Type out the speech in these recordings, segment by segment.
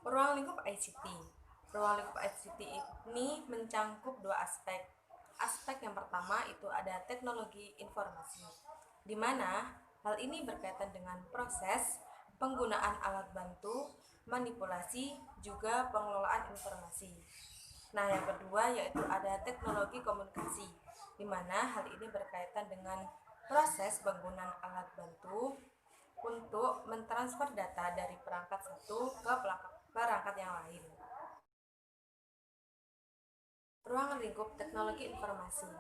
Ruang lingkup ICT. Ruang lingkup ICT ini mencangkup dua aspek. Aspek yang pertama itu ada teknologi informasi, di mana hal ini berkaitan dengan proses penggunaan alat bantu, manipulasi, juga pengelolaan informasi. Nah, yang kedua yaitu ada teknologi komunikasi, di mana hal ini berkaitan dengan proses penggunaan alat bantu untuk mentransfer data dari perangkat satu ke perangkat yang lain. Ruang lingkup teknologi informasi.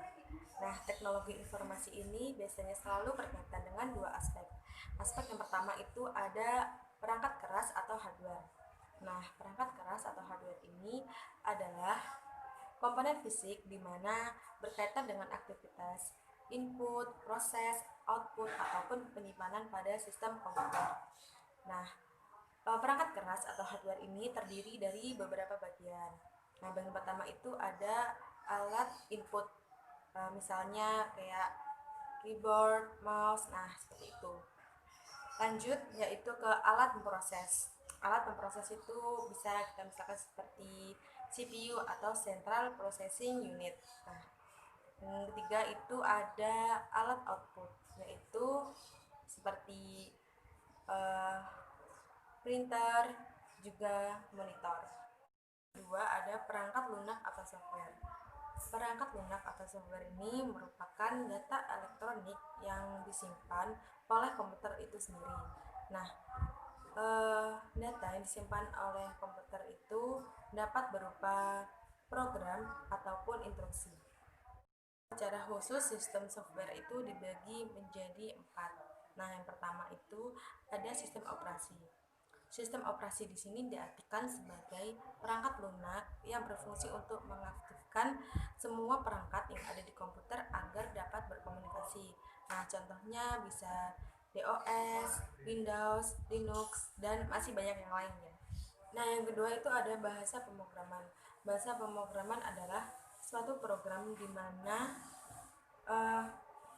Nah, teknologi informasi ini biasanya selalu berkaitan dengan dua aspek. Aspek yang pertama itu ada perangkat keras atau hardware. Nah, perangkat keras atau hardware ini adalah komponen fisik di mana berkaitan dengan aktivitas input, proses, output, ataupun penyimpanan pada sistem komputer. Nah, perangkat keras atau hardware ini terdiri dari beberapa bagian. Nah, bagian pertama itu ada alat input, misalnya kayak keyboard, mouse, nah seperti itu. Lanjut yaitu ke alat memproses. Alat memproses itu bisa kita misalkan seperti CPU atau Central Processing Unit. Nah, yang ketiga itu ada alat output, yaitu seperti printer, juga monitor. Kedua ada perangkat lunak atau software. Perangkat lunak atau software ini merupakan data elektronik yang disimpan oleh komputer itu sendiri. Nah, data yang disimpan oleh komputer itu dapat berupa program ataupun instruksi. Secara khusus sistem software itu dibagi menjadi 4. Nah, yang pertama itu ada sistem operasi. Sistem operasi di sini diartikan sebagai perangkat lunak yang berfungsi untuk mengaktifkan semua perangkat yang ada di komputer agar dapat berkomunikasi. Nah, contohnya bisa DOS, Windows, Linux, dan masih banyak yang lainnya. Nah, yang kedua itu ada bahasa pemrograman. Bahasa pemrograman adalah suatu program di mana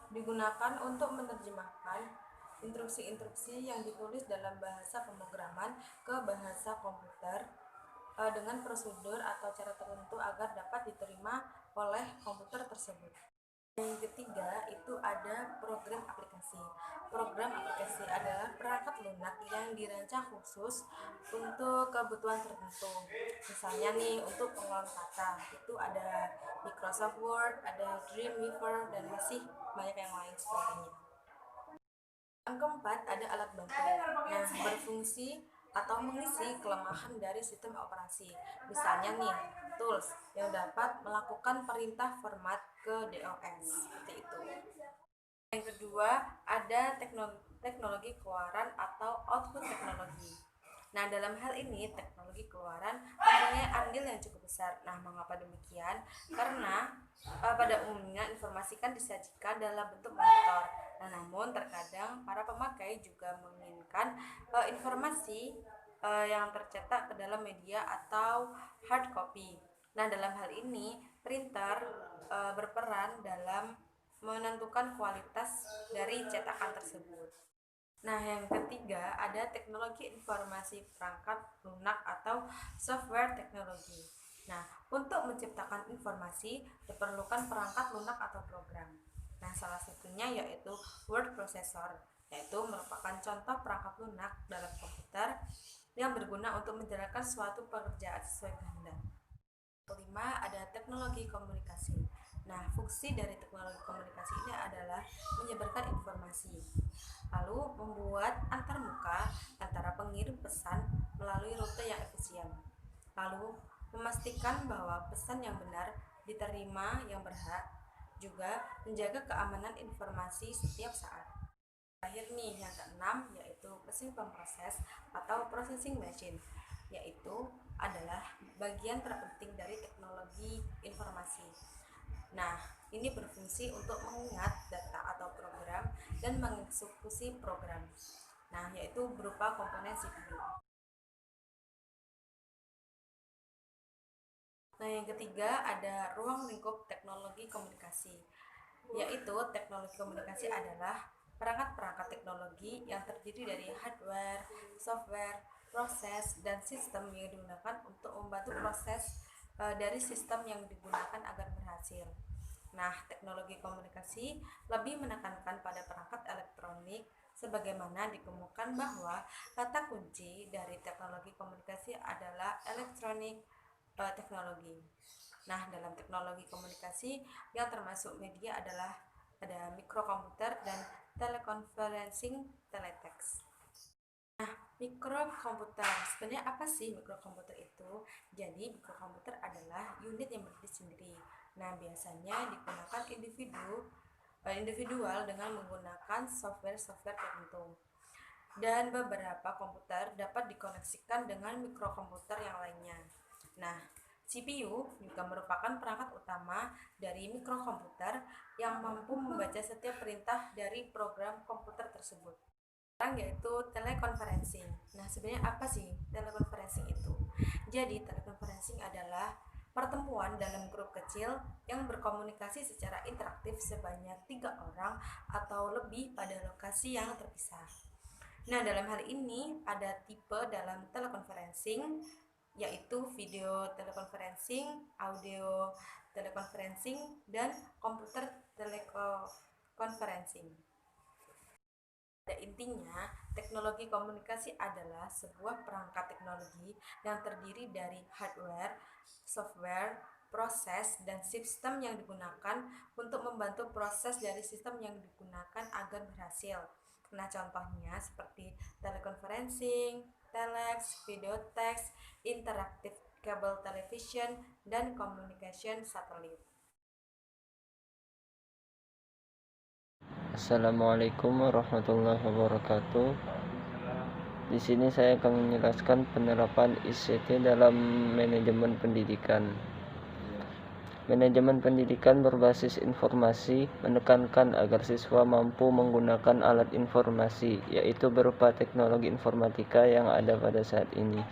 digunakan untuk menerjemahkan instruksi-instruksi yang ditulis dalam bahasa pemrograman ke bahasa komputer dengan prosedur atau cara tertentu agar dapat diterima oleh komputer tersebut. Yang ketiga itu ada program aplikasi. Program aplikasi adalah perangkat lunak yang dirancang khusus untuk kebutuhan tertentu. Misalnya nih untuk pengelolaan kata itu ada Microsoft Word, ada Dreamweaver, dan masih banyak yang lain sebagainya. Yang keempat ada alat bantu. Nah, berfungsi atau mengisi kelemahan dari sistem operasi. Misalnya nih, tools yang dapat melakukan perintah format ke DOS seperti itu. Yang kedua ada teknologi keluaran atau output teknologi. Nah, dalam hal ini teknologi keluaran mempunyai andil yang cukup besar. Nah, mengapa demikian? Karena pada umumnya informasi kan disajikan dalam bentuk monitor. Nah, namun terkadang para pemakai juga menginginkan informasi yang tercetak ke dalam media atau hard copy. Nah, dalam hal ini printer berperan dalam menentukan kualitas dari cetakan tersebut. Nah, yang ketiga ada teknologi informasi perangkat lunak atau software teknologi. Nah, untuk menciptakan informasi diperlukan perangkat lunak atau program. Nah, salah satunya yaitu word processor, yaitu merupakan contoh perangkat lunak dalam komputer yang berguna untuk menjalankan suatu pekerjaan sesuai kehendak. Kelima ada teknologi komunikasi. Nah, fungsi dari teknologi komunikasi ini adalah menyebarkan informasi, lalu membuat antarmuka antara pengirim pesan melalui rute yang efisien, lalu memastikan bahwa pesan yang benar diterima yang berhak, juga menjaga keamanan informasi setiap saat. Terakhir nih yang keenam yaitu mesin pemproses atau processing machine, yaitu adalah bagian terpenting dari teknologi informasi. Nah, ini berfungsi untuk mengingat data atau program dan mengeksekusi program. Nah, yaitu berupa komponen CPU. Nah, yang ketiga ada ruang lingkup teknologi komunikasi, yaitu teknologi komunikasi adalah perangkat-perangkat teknologi yang terdiri dari hardware, software, proses, dan sistem yang digunakan untuk membantu proses dari sistem yang digunakan agar berhasil. Nah, teknologi komunikasi lebih menekankan pada perangkat elektronik sebagaimana dikemukakan bahwa kata kunci dari teknologi komunikasi adalah elektronik teknologi. Nah, dalam teknologi komunikasi yang termasuk media adalah ada mikrokomputer dan teleconferencing teletext. Mikrokomputer, sebenarnya apa sih mikrokomputer itu? Jadi mikrokomputer adalah unit yang berdiri sendiri. Nah, biasanya digunakan individual dengan menggunakan software tertentu. Dan beberapa komputer dapat dikoneksikan dengan mikrokomputer yang lainnya. Nah, CPU juga merupakan perangkat utama dari mikrokomputer yang mampu membaca setiap perintah dari program komputer tersebut, yaitu teleconferencing. Nah, sebenarnya apa sih teleconferencing itu? Jadi, teleconferencing adalah pertemuan dalam grup kecil yang berkomunikasi secara interaktif sebanyak 3 orang atau lebih pada lokasi yang terpisah. Nah, dalam hal ini ada tipe dalam teleconferencing, yaitu video teleconferencing, audio teleconferencing, dan komputer teleconferencing. Pada intinya, teknologi komunikasi adalah sebuah perangkat teknologi yang terdiri dari hardware, software, proses, dan sistem yang digunakan untuk membantu proses dari sistem yang digunakan agar berhasil. Nah, contohnya seperti teleconferencing, telex, video text, interactive cable television, dan communication satelit. Assalamualaikum warahmatullahi wabarakatuh. Di sini saya akan menjelaskan penerapan ICT dalam manajemen pendidikan. Manajemen pendidikan berbasis informasi menekankan agar siswa mampu menggunakan alat informasi, yaitu berupa teknologi informatika yang ada pada saat ini.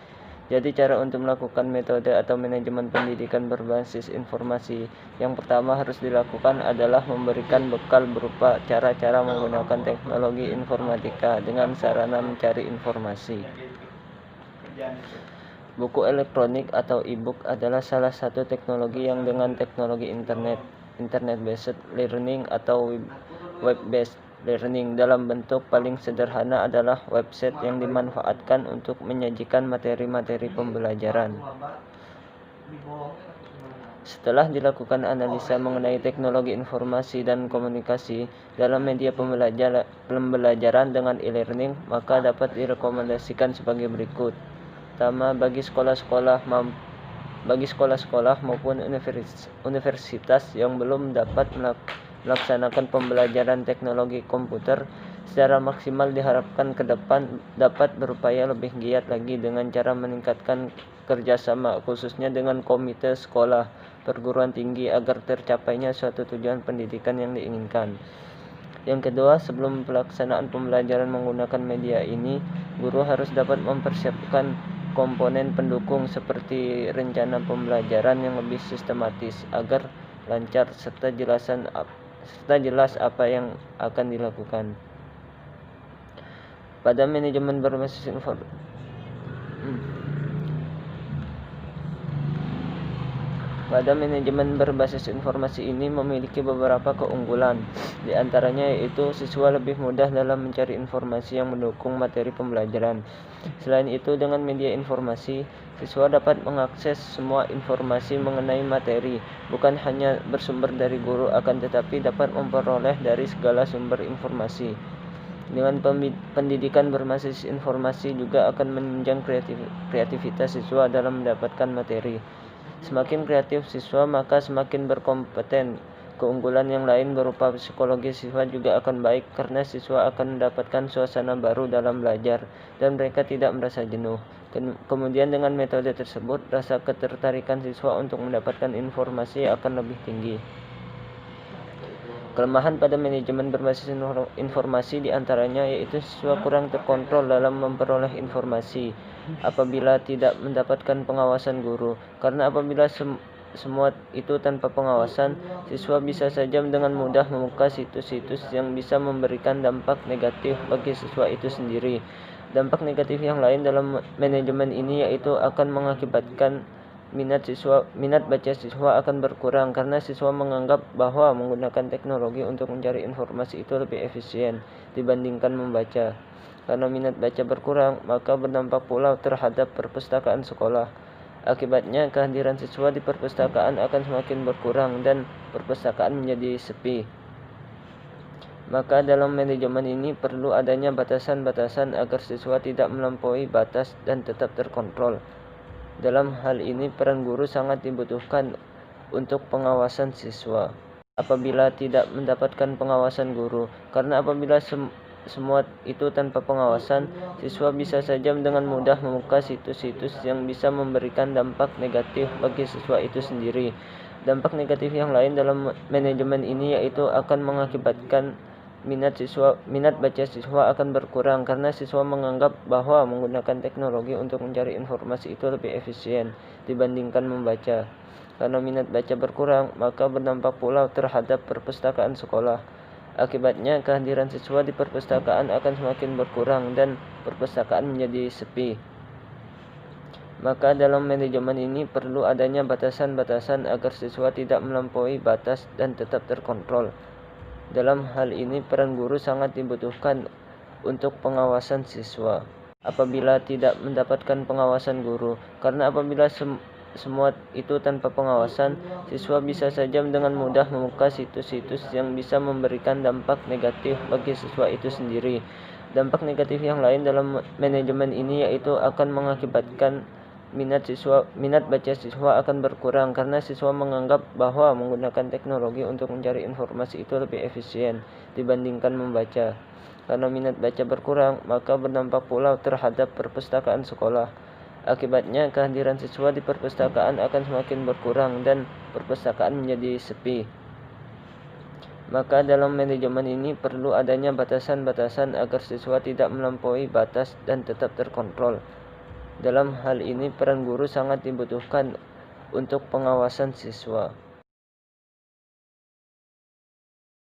Jadi cara untuk melakukan metode atau manajemen pendidikan berbasis informasi yang pertama harus dilakukan adalah memberikan bekal berupa cara-cara menggunakan teknologi informatika dengan sarana mencari informasi. Buku elektronik atau e-book adalah salah satu teknologi yang dengan teknologi internet-based learning atau web-based learning dalam bentuk paling sederhana adalah website yang dimanfaatkan untuk menyajikan materi-materi pembelajaran. Setelah dilakukan analisa mengenai teknologi informasi dan komunikasi dalam media pembelajaran dengan e-learning, maka dapat direkomendasikan sebagai berikut. Pertama, bagi sekolah-sekolah maupun universitas yang belum dapat melaksanakan pembelajaran teknologi komputer secara maksimal, diharapkan ke depan dapat berupaya lebih giat lagi dengan cara meningkatkan kerjasama khususnya dengan komite sekolah perguruan tinggi agar tercapainya suatu tujuan pendidikan yang diinginkan. Yang kedua, sebelum pelaksanaan pembelajaran menggunakan media ini, guru harus dapat mempersiapkan komponen pendukung seperti rencana pembelajaran yang lebih sistematis agar lancar serta jelas apa yang akan dilakukan. Pada manajemen berbasis informasi ini memiliki beberapa keunggulan. Di antaranya yaitu siswa lebih mudah dalam mencari informasi yang mendukung materi pembelajaran. Selain itu, dengan media informasi, siswa dapat mengakses semua informasi mengenai materi, bukan hanya bersumber dari guru, akan tetapi dapat memperoleh dari segala sumber informasi. Dengan pendidikan berbasis informasi juga akan menunjang kreativitas siswa dalam mendapatkan materi. Semakin kreatif siswa, maka semakin berkompeten. Keunggulan yang lain berupa psikologi siswa juga akan baik karena siswa akan mendapatkan suasana baru dalam belajar dan mereka tidak merasa jenuh. Kemudian dengan metode tersebut, rasa ketertarikan siswa untuk mendapatkan informasi akan lebih tinggi. Kelemahan pada manajemen berbasis informasi diantaranya yaitu siswa kurang terkontrol dalam memperoleh informasi apabila tidak mendapatkan pengawasan guru. Karena apabila semua itu tanpa pengawasan, siswa bisa saja dengan mudah membuka situs-situs yang bisa memberikan dampak negatif bagi siswa itu sendiri. Dampak negatif yang lain dalam manajemen ini yaitu akan mengakibatkan minat baca siswa akan berkurang karena siswa menganggap bahwa menggunakan teknologi untuk mencari informasi itu lebih efisien dibandingkan membaca. Karena minat baca berkurang, maka berdampak pula terhadap perpustakaan sekolah. Akibatnya, kehadiran siswa di perpustakaan akan semakin berkurang dan perpustakaan menjadi sepi. Maka dalam manajemen ini perlu adanya batasan-batasan agar siswa tidak melampaui batas dan tetap terkontrol. Dalam hal ini peran guru sangat dibutuhkan untuk pengawasan siswa apabila tidak mendapatkan pengawasan guru, karena apabila semua itu tanpa pengawasan, siswa bisa saja dengan mudah membuka situs-situs yang bisa memberikan dampak negatif bagi siswa itu sendiri. Dampak negatif yang lain dalam manajemen ini yaitu akan mengakibatkan minat baca siswa akan berkurang karena siswa menganggap bahwa menggunakan teknologi untuk mencari informasi itu lebih efisien dibandingkan membaca. Karena minat baca berkurang, maka berdampak pula terhadap perpustakaan sekolah. Akibatnya, kehadiran siswa di perpustakaan akan semakin berkurang dan perpustakaan menjadi sepi. Maka dalam manajemen ini perlu adanya batasan-batasan agar siswa tidak melampaui batas dan tetap terkontrol. Dalam hal ini peran guru sangat dibutuhkan untuk pengawasan siswa apabila tidak mendapatkan pengawasan guru, karena apabila semua itu tanpa pengawasan, siswa bisa saja dengan mudah membuka situs-situs yang bisa memberikan dampak negatif bagi siswa itu sendiri. Dampak negatif yang lain dalam manajemen ini yaitu akan mengakibatkan minat baca siswa akan berkurang karena siswa menganggap bahwa menggunakan teknologi untuk mencari informasi itu lebih efisien dibandingkan membaca. Karena minat baca berkurang, maka berdampak pula terhadap perpustakaan sekolah. Akibatnya, kehadiran siswa di perpustakaan akan semakin berkurang dan perpustakaan menjadi sepi. Maka dalam manajemen ini perlu adanya batasan-batasan agar siswa tidak melampaui batas dan tetap terkontrol. Dalam hal ini peran guru sangat dibutuhkan untuk pengawasan siswa.